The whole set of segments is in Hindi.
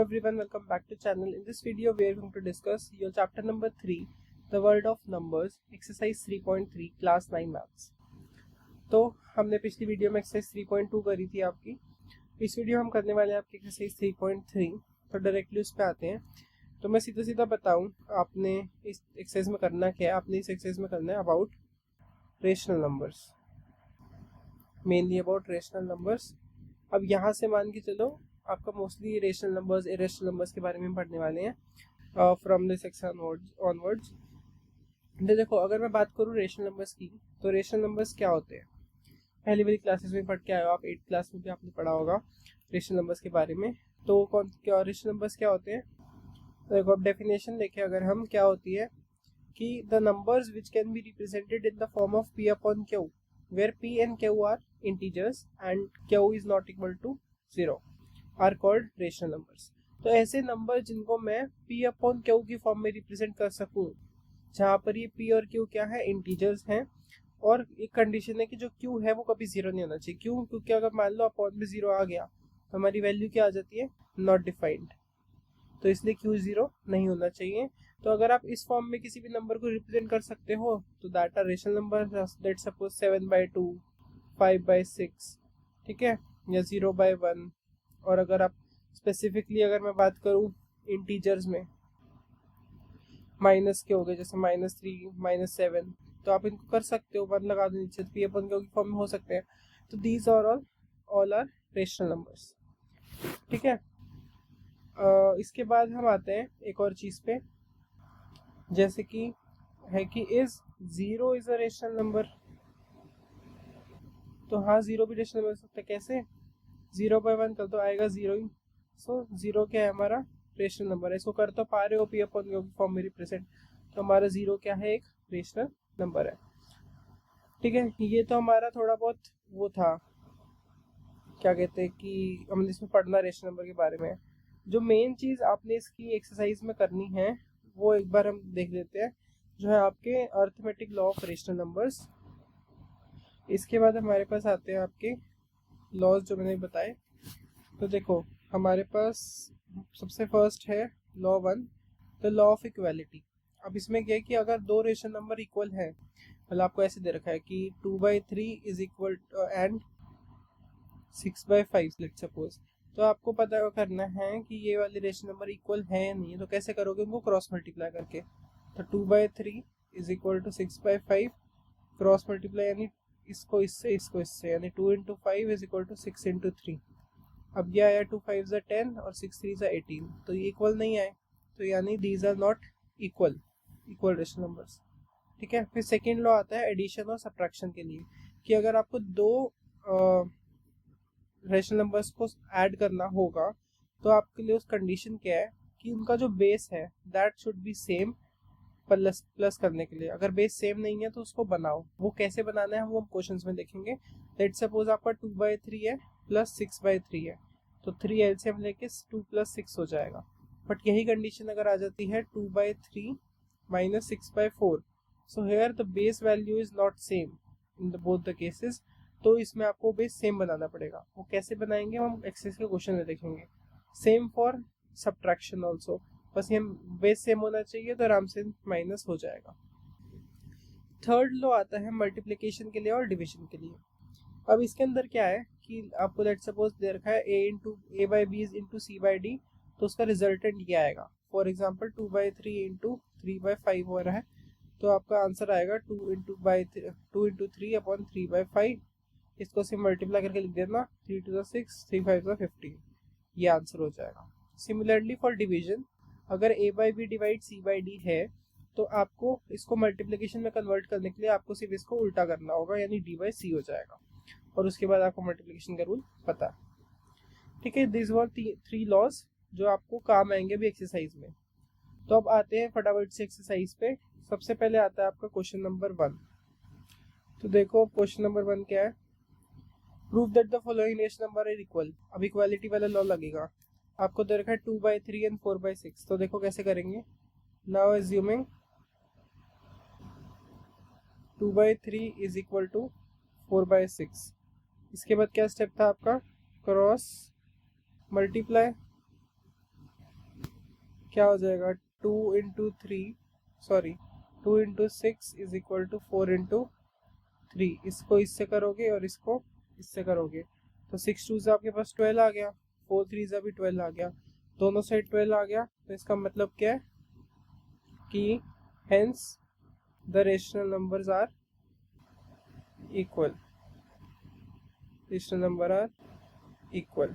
Everyone, welcome back to channel. In this video we are going to discuss your chapter number 3, the world of numbers, exercise 3.3 class 9 maths. तो हमने पिछली वीडियो में एक्सरसाइज 3.2 करी थी आपकी। इस वीडियो हम करने वाले हैं आपकी एक्सरसाइज 3.3। तो डायरेक्टली उस पर आते हैं। तो मैं सीधा सीधा बताऊं आपने इस एक्सरसाइज में करना क्या है। आपने इस एक्सरसाइज में करना है about rational numbers, mainly about rational numbers. अब यहाँ से मान के चलो आपका mostly rational numbers, irrational numbers के बारे में पढ़ने वाले हैं फ्रॉम दिस सेक्शन ऑनवर्ड्स। देखो, अगर मैं बात करूँ रेशनल नंबर्स की, तो रेशनल नंबर्स क्या होते हैं पहली वाली क्लासेस में पढ़ के आए हो आप। 8th क्लास में भी आपने पढ़ा होगा रेशनल नंबर्स के बारे में। तो कौन क्या रेशनल नंबर्स क्या होते हैं, देखो अब डेफिनेशन देखें अगर हम, क्या होती है कि the numbers which can be represented in the form of p upon q, where p and q are integers and q is not equal to 0 are called rational numbers. तो ऐसे नंबर जिनको मैं p अपॉन q की फॉर्म में रिप्रेजेंट कर सकूं, जहाँ पर ये p और q क्या है, इंटीजर्स हैं, और एक कंडीशन है कि जो q है वो कभी 0 नहीं होना चाहिए। क्यों? क्योंकि अगर मान लो अपॉन में 0 आ गया तो हमारी वैल्यू क्या आ जाती है, नॉट डिफाइंड। तो इसलिए q 0 नहीं होना चाहिए। तो अगर आप इस फॉर्म में किसी भी नंबर को रिप्रेजेंट कर सकते हो तो that are rational number. That suppose 7/2, 5/6, ठीक है, या 0/1। और अगर आप स्पेसिफिकली अगर मैं बात करूँ इंटीजर्स में, माइनस के हो गए जैसे -3, -7, तो आप इनको कर सकते हो, 1 लगा दो नीचे, तो p अपन के फॉर्म में हो सकते हैं। तो these are all are rational numbers, ठीक है। इसके बाद हम आते हैं एक और चीज़ पे, जैसे कि है कि is 0 is a rational number. तो हाँ, 0 भी रेशनल नंबर हो सकता है। कैसे? 0/1 कर तो आएगा 0 ही। सो 0 क्या है हमारा, रेशनल नंबर है। इसको कर तो पा रहे हो p अपॉन q की फॉर्म में रिप्रेजेंट, तो हमारा 0 क्या है, एक रेशनल नंबर है, ठीक है। ये तो हमारा थोड़ा बहुत वो था, क्या कहते हैं कि हमने इसमें पढ़ना रेशनल नंबर के बारे में। जो मेन चीज़ आपने इसकी एक्सरसाइज में करनी है वो एक बार हम देख लेते हैं, जो है आपके arithmetic law of rational numbers. इसके बाद हमारे पास आते हैं आपके लॉज जो मैंने बताए। तो देखो हमारे पास सबसे फर्स्ट है law 1, the law of equality. अब इसमें क्या है कि अगर दो रेशनल नंबर इक्वल है, मतलब आपको ऐसे दे रखा है कि 2/3 is equal and 6/5 let's suppose, तो आपको पता करना है कि ये वाले रेशनल नंबर इक्वल है या नहीं है। तो कैसे करोगे उनको, क्रॉस मल्टीप्लाई करके। तो 2/3 is equal to 6/5, cross multiply यानी इसको इससे, यानी 2 × 5 इज इक्वल टू 6 × 3। अब ये आया 2 5 ज़ा 10 और 6 3 ज़ा 18, तो ये इक्वल नहीं आए, तो यानी these are not equal rational numbers, ठीक है। फिर सेकेंड लॉ आता है एडिशन और सब्ट्रैक्शन के लिए, कि अगर आपको दो रेशनल नंबर्स को ऐड करना होगा तो आपके लिए उस कंडीशन क्या है कि उनका जो बेस है that should be same. Plus करने के लिए अगर बेस सेम नहीं है तो उसको बनाओ। वो कैसे बनाना है वो हम क्वेश्चंस में देखेंगे। लेट्स सपोज आपका 2/3 है प्लस 6/3 है, तो 3 एलसीएम लेके 2 + 6 हो जाएगा। बट यही कंडीशन अगर आ जाती है 2/3 - 6/4, so here the base value is not same in the both the cases, तो इसमें आपको बेस सेम बनाना पड़ेगा। वो कैसे बनाएंगे हम एक्सरसाइज के क्वेश्चन में देखेंगे। सेम फॉर सब्ट्रैक्शन ऑल्सो, बस ये बेस सेम होना चाहिए तो आराम से माइनस हो जाएगा। थर्ड लॉ आता है मल्टीप्लिकेशन के लिए और डिवीजन के लिए। अब इसके अंदर क्या है कि आपको लेट्स सपोज दे रखा है a/b × c/d, तो उसका रिजल्टेंट ये आएगा। फॉर एग्जांपल 2/3 × 3/5 हो रहा है, तो आपका आंसर आएगा 2 × 3 अपॉन 3/5। इसको सिर्फ मल्टीप्लाई करके लिख देना, 3 2 6, 3 5 15, ये आंसर हो जाएगा। सिमिलरली फॉर डिवीजन, अगर a/b डिवाइड c/d है तो आपको इसको मल्टीप्लिकेशन में कन्वर्ट करने के लिए आपको सिर्फ इसको उल्टा करना होगा, यानी d/c हो जाएगा, और उसके बाद आपको मल्टीप्लिकेशन का रूल पता है, ठीक है। दिस वर 3 लॉज जो आपको काम आएंगे भी एक्सरसाइज में। तो अब आते हैं फटाफट से एक्सरसाइज पे। सबसे पहले आता है आपका क्वेश्चन नंबर 1। तो देखो क्वेश्चन नंबर 1 क्या है, prove that the following rational number are equal. अब इक्वालिटी वाला लॉ लगेगा। आपको दे रखा है 2/3 एंड 4/6, तो देखो कैसे करेंगे। Now assuming 2/3 is equal to 4/6, इसके बाद क्या स्टेप था आपका, क्रॉस मल्टीप्लाई, क्या हो जाएगा, 2 into 6 is equal to 4 into 3। इसको इससे करोगे और इसको इससे करोगे तो 6 2 से आपके पास 12 आ गया, 4 3 से भी 12 आ गया, दोनों साइड 12 आ गया। तो इसका मतलब क्या है कि hence the rational numbers are equal, rational number are equal.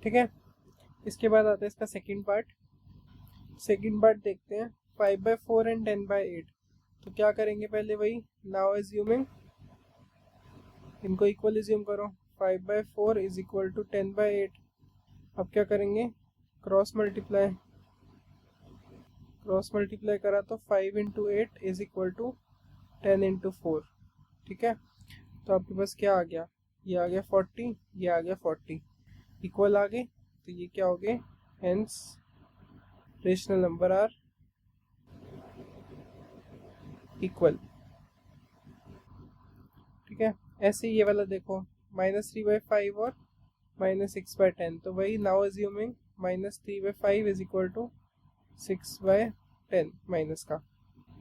ठीक है, इसके बाद आता है इसका सेकंड पार्ट। सेकंड पार्ट देखते हैं, 5/4 एंड 10/8। तो क्या करेंगे पहले वही, नाउ एज्यूमिंग, इनको इक्वल एज्यूम करो, 5/4 इज इक्वल टू 10/8। अब क्या करेंगे, क्रॉस मल्टीप्लाई, क्रॉस मल्टीप्लाई करा तो 5 into 8 is equal to 10 into 4। ठीक है, तो आपके पास क्या आ गया, ये आ गया 40, ये आ गया 40, इक्वल आ गए। तो ये क्या हो गए, hence rational number are equal. ठीक है, ऐसे ये वाला देखो, -3/5 और -6/10। तो वही, now assuming -3/5 is equal to 6/10 minus का,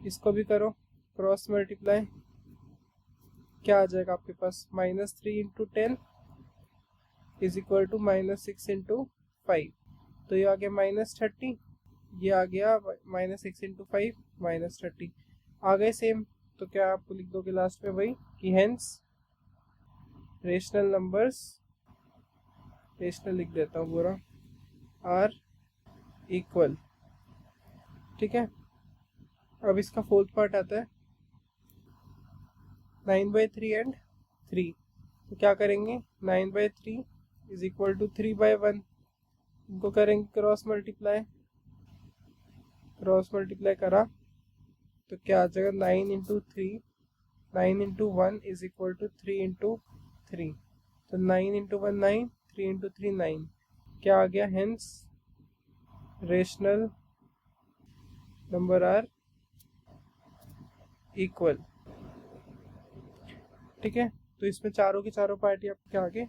इसको भी करो क्रॉस मल्टीप्लाई, क्या आ जाएगा आपके पास, -3 into 10 is equal to -6 into 5। तो ये आ गया -30, ये आ गया -6 इंटू 5 -30, आ गए सेम। तो क्या आपको लिख दोगे लास्ट में वही कि हेंस रेशनल नंबर्स, रेशनल लिख देता हूँ पूरा, आर इक्वल। ठीक है, अब इसका फोर्थ पार्ट आता है 9/3 एंड 3। तो क्या करेंगे, 9/3 इज इक्वल टू 3/1, इनको करेंगे क्रॉस मल्टीप्लाई, क्रॉस मल्टीप्लाई करा तो क्या आ जाएगा, 9 into 3, 9 into 1 is equal to 3 into 3। तो 9 इंटू 1 9, 3 इंटू 3 9, क्या आ गया, hence rational number are equal. ठीक है, तो इसमें चारों की चारों पार्टी आपके आगे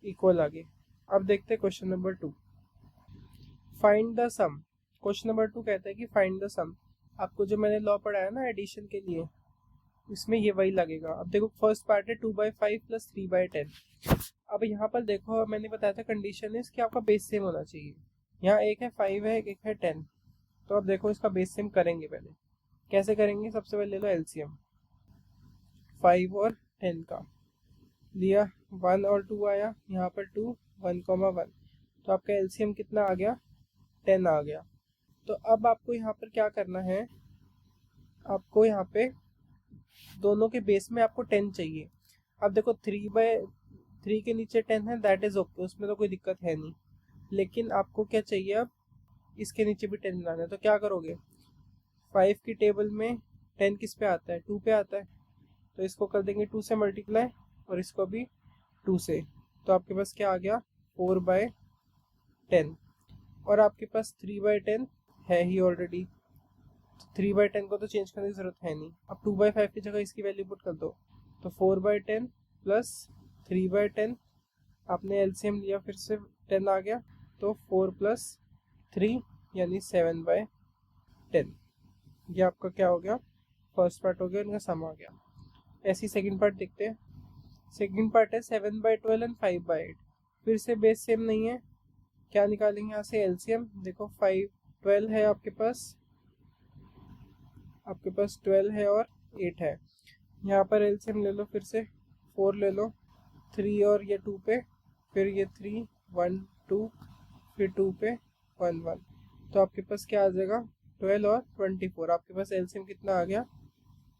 इक्वल आ गई। अब देखते हैं question number 2, find the sum. Question number 2 कहता है कि फाइंड द सम। आपको जो मैंने लॉ पढ़ाया ना एडिशन के लिए, इसमें ये वही लगेगा। अब देखो फर्स्ट पार्ट है 2/5 प्लस 3/10। अब यहाँ पर देखो, मैंने बताया था कंडीशन है कि आपका बेस सेम होना चाहिए। यहाँ एक है 5 है, एक है 10। तो अब देखो इसका बेस सेम करेंगे, पहले कैसे करेंगे, सबसे पहले ले लो एलसीएम, 5 और 10 का लिया, 1 और 2 आया, यहाँ पर 2 1,1, तो आपका एलसीएम कितना आ गया, 10 आ गया। तो अब आपको यहाँ पर क्या करना है, आपको यहाँ पे दोनों के बेस में आपको 10 चाहिए। अब देखो 3/3 के नीचे 10 है, दैट इज ओके, उसमें तो कोई दिक्कत है नहीं। लेकिन आपको क्या चाहिए, अब इसके नीचे भी 10 लाना है। तो क्या करोगे, 5 की टेबल में 10 किस पे आता है, 2 पे आता है। तो इसको कर देंगे 2 से मल्टीप्लाई और इसको भी 2 से। तो आपके पास क्या आ गया, 4/10। और आपके पास 3/10 है ही ऑलरेडी, 3/10 को तो चेंज करने की जरूरत है नहीं। अब 2/5 की जगह इसकी वैल्यू पुट कर दो, तो 4/10 प्लस 3/10, आपने एलसीएम लिया फिर से 10 आ गया, तो 4 प्लस 3 यानी 7/10। ये आपका क्या हो गया, फर्स्ट पार्ट हो गया, इनका सम आ गया। ऐसी सेकंड पार्ट देखते हैं। सेकंड पार्ट है 7/12 एंड 5/8। फिर से बेस सेम नहीं है, क्या निकालेंगे यहाँ से एलसीएम। देखो 12 है आपके पास 12 है और 8 है। यहाँ पर एलसीएम ले लो, फिर से 4 ले लो, 3 और ये 2 पे, फिर ये 3 1 2, फिर 2 पे 1 1। तो आपके पास क्या आ जाएगा, 12 और 24। आपके पास एलसीएम कितना आ गया,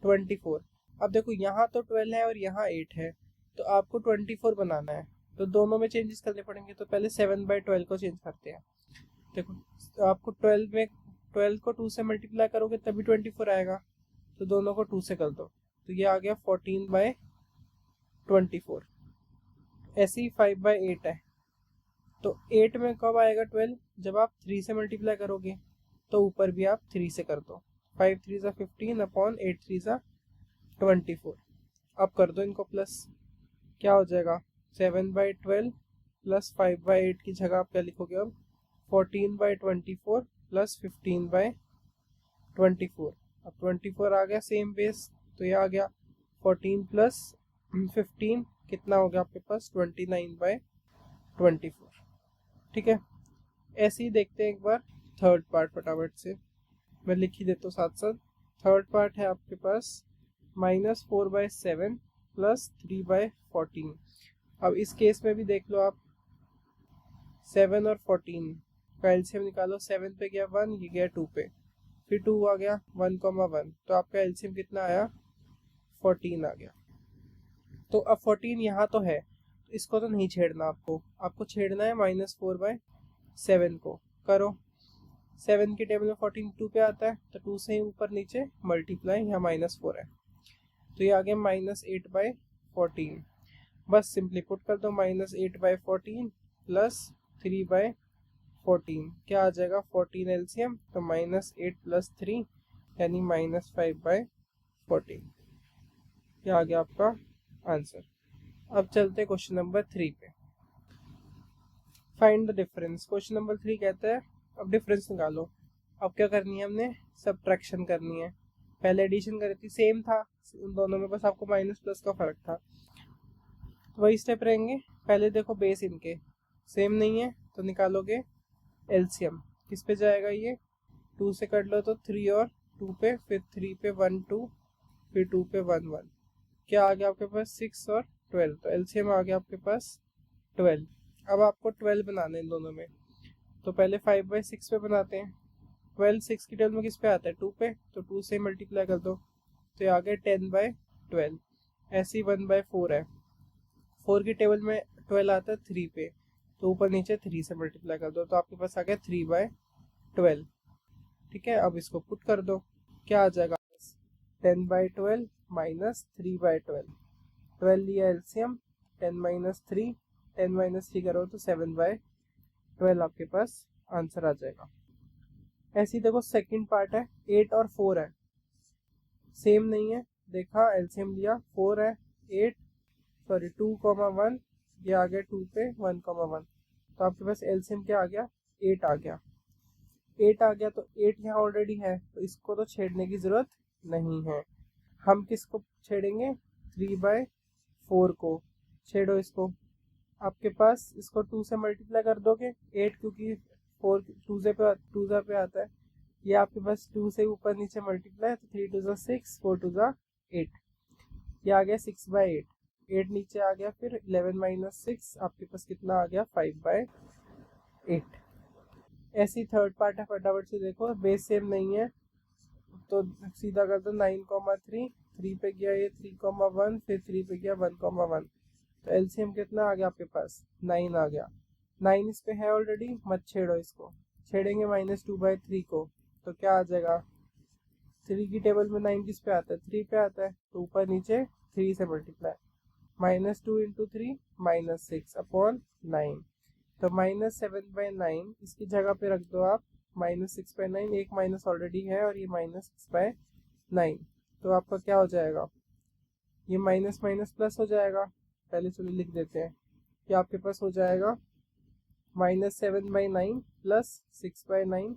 24। अब देखो यहाँ तो 12 है और यहाँ 8 है, तो आपको 24 बनाना है, तो दोनों में चेंजेस करने पड़ेंगे। तो पहले 7/12 को चेंज करते हैं। देखो तो आपको 12 को 2 से मल्टीप्लाई करोगे तभी 24 आएगा, तो दोनों को 2 से कर दो, तो ये आ गया 14/24। ऐसे ही 5/8 है, तो 8 में कब आएगा 12, जब आप 3 से मल्टीप्लाई करोगे, तो ऊपर भी आप 3 से कर दो, 5 3 15 अपॉन 8 3 24। अब कर दो इनको प्लस, क्या हो जाएगा, 7/12 प्लस 5/8 की जगह आप क्या लिखोगे अब, 14/24 प्लस 15/24। अब 24 आ गया सेम बेस, तो ये आ गया 14 प्लस 15 कितना हो गया आपके पास 29/24। ठीक है, ऐसे ही देखते हैं एक बार थर्ड पार्ट फटाफट से, मैं लिख ही देता हूँ साथ साथ। थर्ड पार्ट है आपके पास -4/7 प्लस 3/14। अब इस केस में भी देख लो आप, 7 और 14 का एलसीएम निकालो। 7 पे गया 1, ये गया 2 पे, फिर 2 आ गया 1,1, तो आपका एलसीएम कितना आया 14 आ गया। तो अब 14 यहाँ तो है, तो इसको तो नहीं छेड़ना आपको छेड़ना है -4/7 को। करो, 7 की टेबल में 14 2 पे आता है, तो 2 से ही ऊपर नीचे मल्टीप्लाई, यहाँ -4 है, तो ये आ गया -8/14। बस सिंपली पुट कर दो, -8/14 प्लस 3/14 क्या आ जाएगा 14 एलसीएम, तो -8 प्लस 3 यानी -5/14। क्या आ गया आपका आंसर। अब चलते क्वेश्चन नंबर 3 पे। Find the difference. Question number 3 कहता है अब डिफरेंस निकालो। अब क्या करनी है, हमने सब्ट्रैक्शन करनी है। पहले एडिशन करी थी, सेम था उन दोनों में, बस आपको माइनस प्लस का फर्क था। तो वही स्टेप रहेंगे। पहले देखो बेस इनके सेम नहीं है, तो निकालोगे एलसीएम। किस पे जाएगा ये, 2 से कट लो तो 3 और 2 पे, फिर 3 पे 1 2, फिर 2 पे 1 1। क्या आ गया आपके पास 6 और 12, तो एलसीएम आ गया आपके पास 12। अब आपको 12 बनाना है इन दोनों में, तो पहले 5/6 पे बनाते हैं। 12 6 की टेबल में किस पे आता है 2 पे, तो 2 से मल्टीप्लाई कर दो, तो ये आ गया 10/12। ऐसे ही 1/4 है, 4 की टेबल में 12 आता है 3 पे, तो ऊपर नीचे 3 से मल्टीप्लाई कर दो, तो आपके पास आ गया 3/12। ठीक है, अब इसको पुट कर दो, क्या आ जाएगा 10/12 माइनस 3/12। 12 लिया एलसीएम, 10 - 3, 10 - 3 करो तो 7/12 आपके पास आंसर आ जाएगा। ऐसे ही देखो सेकंड पार्ट है, 8 और 4 है, सेम नहीं है। देखा एलसीएम लिया, 4 है 8 सॉरी 2,1, ये आ गया 2 पे 1,1, तो आपके पास एलसीएम क्या आ गया 8 आ गया। 8 आ गया, तो 8 यहाँ ऑलरेडी है, तो इसको तो छेड़ने की ज़रूरत नहीं है। हम किसको छेड़ेंगे 3/4 को छेड़ो इसको। आपके पास इसको 2 से मल्टीप्लाई कर दोगे 8, क्योंकि 4 2 पे आता है, ये आपके पास 2 से ऊपर नीचे मल्टीप्लाई, तो 3 2 6 4 2 8, ये आ गया 6/8। 8 नीचे आ गया, फिर 11 - 6 आपके पास कितना आ गया 5/8। ऐसी थर्ड पार्ट है, फटाफट से देखो, बेस सेम नहीं है तो सीधा कर दो 9,3, 3 पे गया ये 3,1, फिर 3 पे गया 1,1, तो एलसीएम कितना आ गया आपके पास 9 आ गया। 9 इस पे है ऑलरेडी, मत छेड़ो इसको। छेड़ेंगे -2/3 को, तो क्या आ जाएगा 3 की टेबल में 9 किस पे आता है 3 पे आता है, तो ऊपर नीचे 3 से मल्टीप्लाई, -2 × 3 -6/9, तो -7/9 इसकी जगह पे रख दो आप, -6/9, एक माइनस ऑलरेडी है और ये -6/9, तो आपका क्या हो जाएगा, ये माइनस माइनस प्लस हो जाएगा। पहले चलो लिख देते हैं कि आपके पास हो जाएगा -7/9 प्लस 6/9,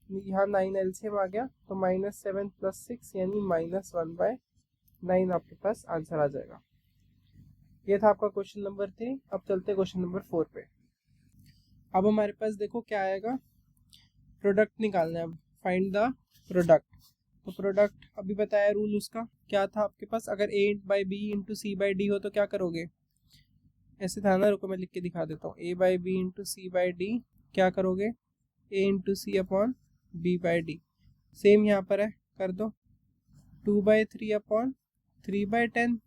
यहाँ 9 एलसीएम आ गया, तो -7 + 6 यानी -1/9 आपके पास आंसर आ जाएगा। ये था आपका क्वेश्चन नंबर 3। अब चलते क्वेश्चन नंबर 4 पे। अब हमारे पास देखो क्या आएगा, प्रोडक्ट निकालना है। अब फाइंड द प्रोडक्ट। तो प्रोडक्ट अभी बताया रूल उसका क्या था आपके पास, अगर A/B × C/D हो तो क्या करोगे, ऐसे था ना, रुको मैं लिख के दिखा देता हूँ। A/B × C/D क्या करोगे, A × C/B/D। सेम यहाँ पर है, कर दो 2/3/3/10,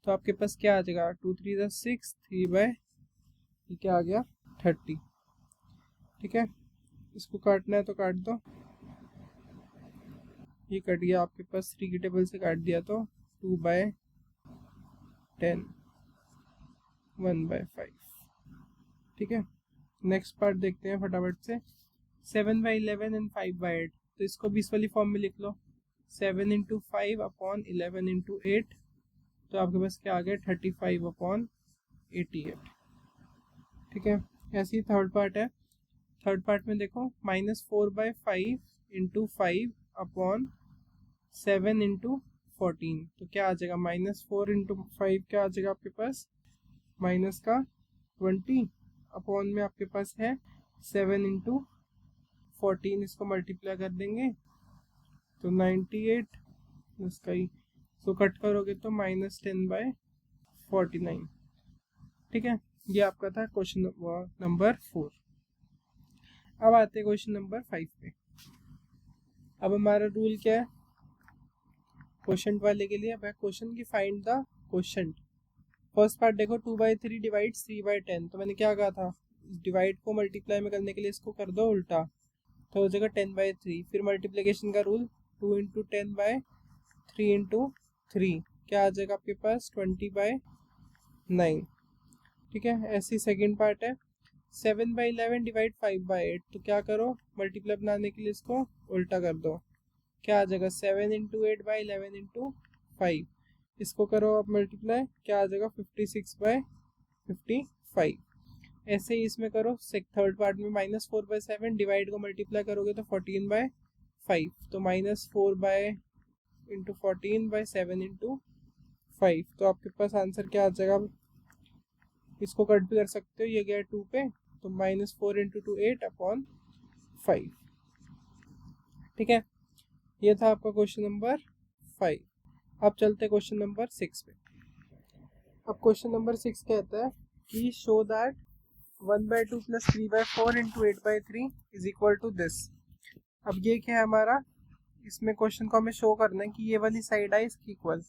तो आपके पास क्या आ जाएगा 2 3 6, 3 ये क्या आ गया 30। ठीक है, इसको काटना है तो काट दो, ये कट गया आपके पास, 3 की टेबल से काट दिया तो 2/10 1/5। ठीक है, नेक्स्ट पार्ट देखते हैं फटाफट से। 7/11 एंड 5/8, तो इसको भी इस वाली फॉर्म में लिख लो, 7 × 5/11 × 8, तो आपके पास क्या आ गया 35/88। ठीक है, ऐसे ही थर्ड पार्ट है। थर्ड पार्ट में देखो -4/5 इंटू 5 अपॉन 7 इंटू 14, तो क्या आ जाएगा -4 इंटू 5 क्या आ जाएगा आपके पास माइनस का 20 अपॉन में आपके पास है 7 इंटू 14, इसको मल्टीप्लाई कर देंगे तो 98 इसका ही, तो कट करोगे तो -10/49। ठीक है, ये आपका था क्वेश्चन नंबर 4। अब आते हैं क्वेश्चन नंबर 5 पे। अब हमारा रूल क्या है क्वेश्चन वाले के लिए? अब क्वेश्चन की find the question. First part देखो 2/3 डिवाइड 3/10, तो मैंने क्या कहा था डिवाइड को मल्टीप्लाई में करने के लिए इसको कर दो उल्टा, तो हो जाएगा 10/3। फिर मल्टीप्लिकेशन का रूल 2 इंटू 10/3 इंटू 3 क्या आ जाएगा आपके पास 20/9। ठीक है, ऐसी सेकेंड पार्ट है 7/11 डिवाइड 5/8, तो क्या करो मल्टीप्लाई बनाने के लिए इसको उल्टा कर दो, क्या आ जाएगा 7 इंटू 8/11 इंटू 5, इसको करो आप मल्टीप्लाई, क्या आ जाएगा 56/55। ऐसे ही इसमें करो थर्ड पार्ट में -4/7 डिवाइड को मल्टीप्लाई करोगे तो 14/5, तो -4 इंटू 14/7 इंटू 5, तो आपके पास आंसर क्या आ जाएगा? इसको कट भी कर सकते हो, ये गया 2 पे, तो -4 इंटू 2 8 अपॉन 5। ठीक है, ये था आपका क्वेश्चन नंबर 5। अब चलते क्वेश्चन नंबर 6 पे। अब क्वेश्चन नंबर 6 कहता है कि show that 1/2 plus 3/4 into 8/3 is equal to this. अब ये क्या है हमारा, इसमें क्वेश्चन को हमें शो करना है कि ये वाली साइड है इसकी इक्वल।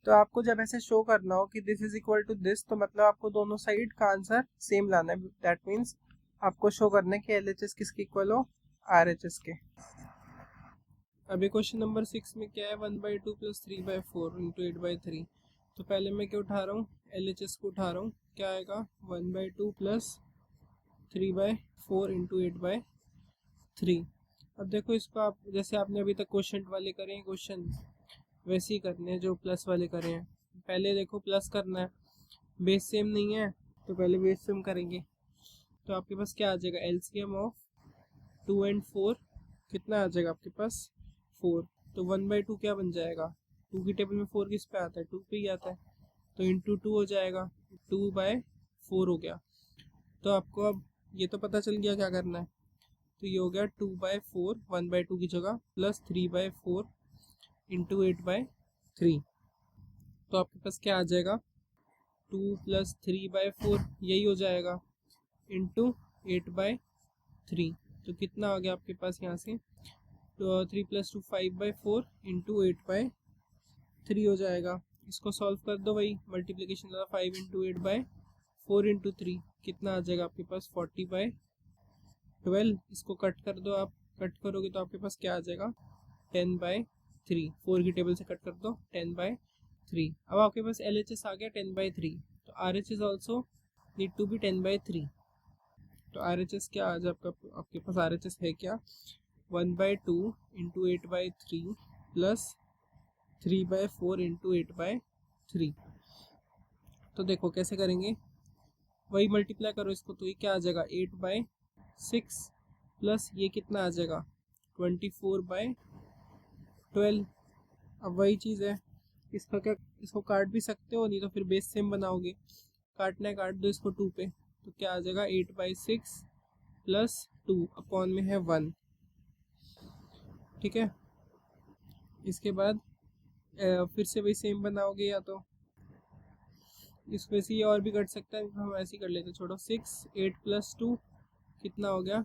तो आपको जब ऐसे शो करना हो कि this is equal to this, तो मतलब आपको दोनों साइड का आंसर सेम लाना है। दैट मीन्स आपको शो करना है कि LHS किसके इक्वल हो, RHS के। अभी क्वेश्चन नंबर 6 में क्या है 1/2 प्लस 3/4 इंटू 8/3, तो पहले मैं क्या उठा रहा हूँ LHS को उठा रहा हूँ, क्या आएगा 1/2 प्लस 3/4 इंटू 8/3। अब देखो इसको आप जैसे आपने अभी तक क्वेश्चन वाले करे हैं क्वेश्चन वैसे ही करने हैं जो प्लस वाले करे हैं। पहले देखो प्लस करना है, बेस सेम नहीं है तो पहले बेस सेम करेंगे, तो आपके पास क्या आ जाएगा LCM ऑफ 2 and 4 कितना आ जाएगा आपके पास 4, तो 1/2 क्या बन जाएगा 2 की टेबल में 4 किस पे आता है 2 पे ही आता है, तो इंटू 2 हो जाएगा 2/4 हो गया। तो आपको अब ये तो पता चल गया क्या करना है, तो ये हो गया 2/4 1/2 की जगह प्लस 3/4 इंटू 8/3, तो आपके पास क्या आ जाएगा 2 प्लस 3/4 यही हो जाएगा इंटू 8/3, तो कितना आ गया आपके पास यहाँ से, तो 3 + 2 5/4 इंटू 8/3 हो जाएगा। इसको सॉल्व कर दो भाई, मल्टीप्लिकेशन 5 इंटू 8/4 इंटू 3 कितना आ जाएगा आपके पास 40/12। इसको कट कर दो, आप कट करोगे तो आपके पास क्या आ जाएगा 10/3, 4 की टेबल से कट कर दो 10/3। अब आपके पास LHS आ गया 10/3, तो RHS also need to be 10/3। तो RHS क्या आ जाए आपके पास RHS है क्या 1/2 इंटू 8/3 प्लस 3/4 इंटू 8/3। तो देखो कैसे करेंगे, वही मल्टीप्लाई करो इसको, तो ये क्या आ जाएगा 8/6 प्लस ये कितना आ जाएगा 24/12। अब वही चीज़ है, इसका क्या, इसको काट भी सकते हो, नहीं तो फिर बेस सेम बनाओगे, काटना है काट दो इसको 2 पे, तो क्या आ जाएगा 8/6 प्लस 2 अपॉन में है 1। ठीक है, इसके बाद फिर से वही सेम बनाओगे, या तो इस वैसे ही और भी कट सकता है, हम ऐसे ही कर लेते छोड़ो 6 8 + 2 कितना हो गया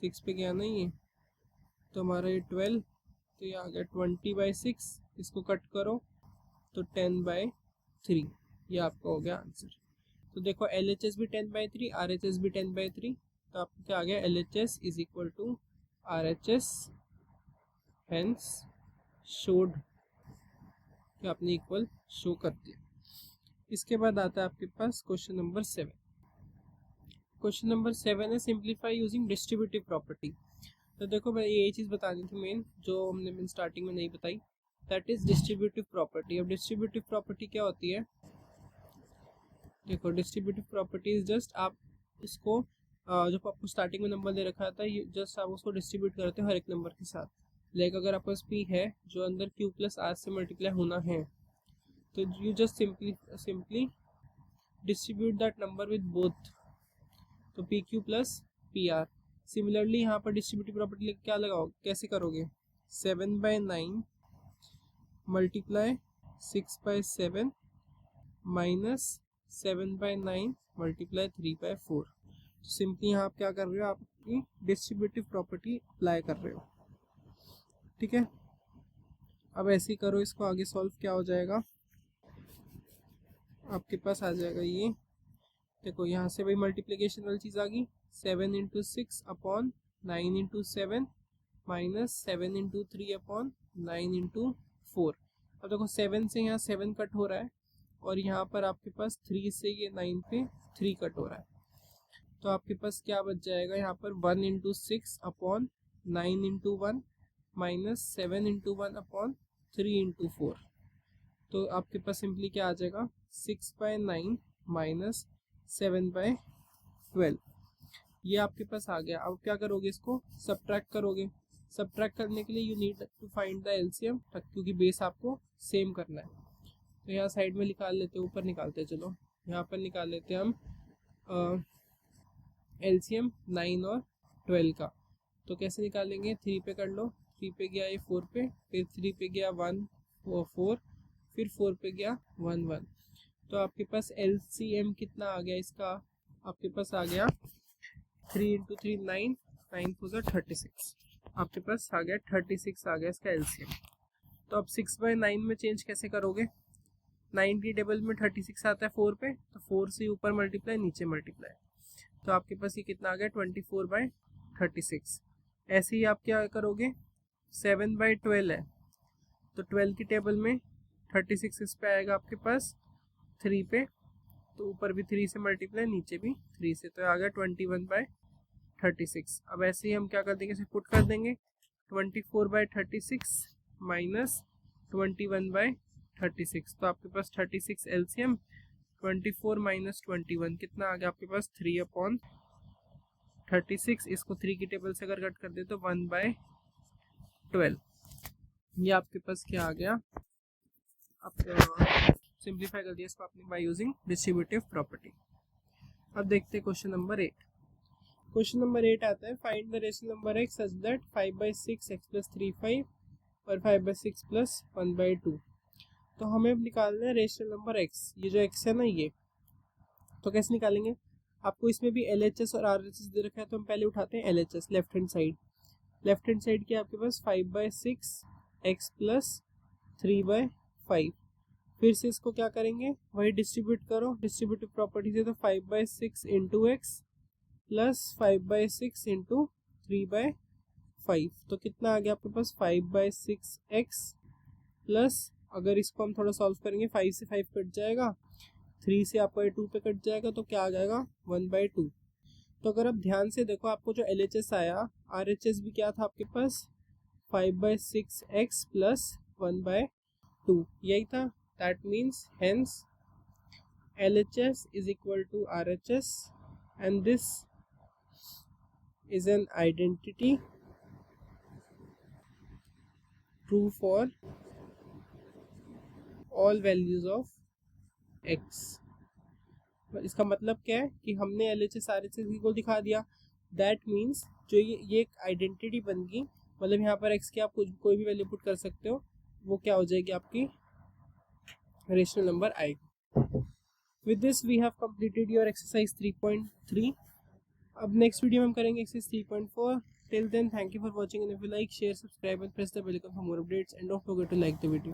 6 पे गया नहीं है, तो हमारा ये 12, तो ये आ गया 20/6, इसको कट करो तो 10/3, ये आपका हो गया आंसर। तो देखो LHS भी 10/3 RHS भी 10/3, तो आपको क्या आ गया LHS is equal to RHS, hence showed कि आपने इक्वल शो कर दिया। इसके बाद आता है आपके पास क्वेश्चन नंबर 7। क्वेश्चन नंबर 7 है सिंप्लीफाई यूजिंग डिस्ट्रीब्यूटिव प्रॉपर्टी। तो देखो मैं यही चीज़ बतानी थी मेन, जो हमने स्टार्टिंग में नहीं बताई, दैट इज डिस्ट्रीब्यूटिव प्रॉपर्टी। अब डिस्ट्रीब्यूटिव प्रॉपर्टी क्या होती है, देखो डिस्ट्रीब्यूटिव प्रॉपर्टी इज जस्ट आप इसको जो आपको स्टार्टिंग में नंबर दे रखा था, ये जस्ट आप उसको डिस्ट्रीब्यूट करते हो हर एक नंबर के साथ। लाइक अगर आपके पास p है जो अंदर q प्लस r से मल्टीप्लाई होना है, तो you just simply distribute that number with both, तो P Q plus P R. Similarly यहाँ पर डिस्ट्रीब्यूटिव प्रॉपर्टी क्या लगाओ, कैसे करोगे, 7/9 मल्टीप्लाई 6/7 माइनस 7/9 मल्टीप्लाई 3/4। सिंपली यहाँ आप क्या कर रहे हो, आप अपनी डिस्ट्रीब्यूटिव प्रॉपर्टी अप्लाई कर रहे हो, ठीक है। अब ऐसे ही करो, इसको आगे सॉल्व क्या हो जाएगा, आपके पास आ जाएगा ये, देखो यहाँ से भाई मल्टीप्लिकेशन वाली चीज़ आ गई, 7 × 6 अपॉन 9 × 7 माइनस 7 × 3 अपॉन 9 × 4। अब देखो 7 से यहाँ 7 कट हो रहा है, और यहाँ पर आपके पास 3 से ये 9 पे 3 कट हो रहा है, तो आपके पास क्या बच जाएगा यहाँ पर 1 × 6 अपॉन 9 × 1 माइनस 7 × 1 अपॉन 3 × 4। तो आपके पास सिंपली क्या आ जाएगा, 6/9 माइनस 7/12, ये आपके पास आ गया। अब क्या करोगे, इसको सब्ट्रैक्ट करोगे। सब्ट्रैक्ट करने के लिए you need to find the LCM, क्योंकि बेस आपको सेम करना है। तो यहाँ साइड में निकाल लेते हैं, ऊपर निकालते हैं, चलो यहाँ पर निकाल लेते हैं हम एलसीएम 9 और 12 का। तो कैसे निकालेंगे, 3 पे कर लो, 3 पे गया ये 4 पे, फिर 3 पे गया 1 4, फिर 4 पे गया 1 1। तो आपके पास एलसीएम कितना आ गया इसका, आपके पास आ गया 3 × 3 9, 9 4 36, आपके पास आ गया 36 आ गया इसका एलसीएम। तो अब 6/9 में चेंज कैसे करोगे, 9 की टेबल में 36 आता है 4 पे, तो 4 से ऊपर मल्टीप्लाई नीचे मल्टीप्लाई, तो आपके पास ये कितना आ गया 24/36। ऐसे ही आप क्या करोगे, 7/12 है, तो 12 की टेबल में 36 इस पे आएगा आपके पास 3 पे, तो ऊपर भी 3 से मल्टीप्लाई नीचे भी 3 से, तो आ गया 21/36। अब ऐसे ही हम क्या कर देंगे, इसे पुट कर देंगे, 24/36 माइनस 21/36, तो आपके पास 36 एलसीएम, 24 माइनस 21 कितना आ गया आपके पास 3/36। इसको 3 की टेबल से अगर कट कर दे तो 1/12। ये आपके पास क्या आ गया, आप सिंप्लीफाई कर दिया इसको आपने बाय यूजिंग डिस्ट्रीब्यूटिव प्रॉपर्टी। अब देखते हैं क्वेश्चन नंबर 8। क्वेश्चन नंबर 8 आता है, find the rational number x such that 5/6 x + 3 5 और 5/6 + 1/2। तो हमें अब निकालना है रेशनल नंबर x, ये जो x है ना ये, तो कैसे निकालेंगे, आपको इसमें भी LHS और RHS दे रखा है, तो हम पहले उठाते हैं LHS, left hand side. Left hand side की आपके पास 5/6 x + 3/5, फिर से इसको क्या करेंगे, वही डिस्ट्रीब्यूट करो डिस्ट्रीब्यूटिव प्रॉपर्टी से, तो 5/6 × x प्लस 5/6 × 3/5, तो कितना आ गया आपके पास 5/6x प्लस, अगर इसको हम थोड़ा सॉल्व करेंगे 5 से 5 कट जाएगा, 3 से आपको 2 पे कट जाएगा, तो क्या आ जाएगा 1/2। तो अगर आप ध्यान से देखो, आपको जो LHS आया, RHS भी क्या था आपके पास 5/6x प्लस 1/2, यही था। That means hence LHS is equal to RHS and this is an identity true for all values of x। इसका मतलब क्या है कि हमने LHS RHS को दिखा दिया, दैट मीन्स जो ये एक आइडेंटिटी बन गई, मतलब यहाँ पर x की आप कोई भी वैल्यू पुट कर सकते हो, वो क्या हो जाएगी आपकी रेशनल नंबर आएगी। With this we have completed your exercise 3.3. अब next वीडियो में हम करेंगे exercise 3.4. Till then, thank you for watching, and if you like, share, subscribe and press the bell icon for more updates, and don't forget to like the video.